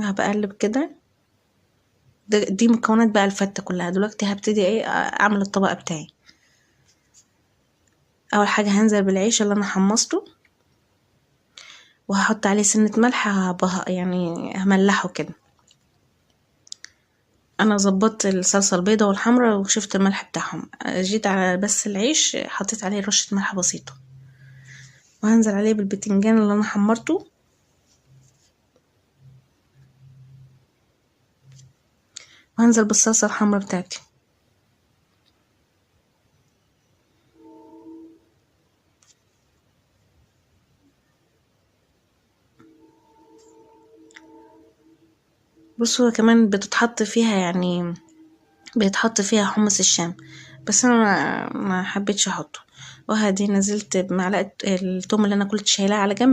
هبقلب كده. دي مكونات بقى الفتة كلها. دلوقتي هبتدي ايه اعمل الطبق بتاعي. اول حاجة هنزل بالعيش اللي انا حمصته، وهحط عليه سنة ملح، يعني هملحه كده. انا ظبطت الصلصة البيضة والحمرا وشفت الملح بتاعهم، جيت على بس العيش حطيت عليه رشة ملح بسيطة، وهنزل عليه بالبتنجان اللي انا حمرته، وهنزل بالصلصة الحمرا بتاعتي. بصوا كمان بتتحط فيها، يعني بيتحط فيها حمص الشام، بس انا ما حبيتش احطه. وهدي نزلت بمعلقة التوم اللي انا كنت شايلاه على جنب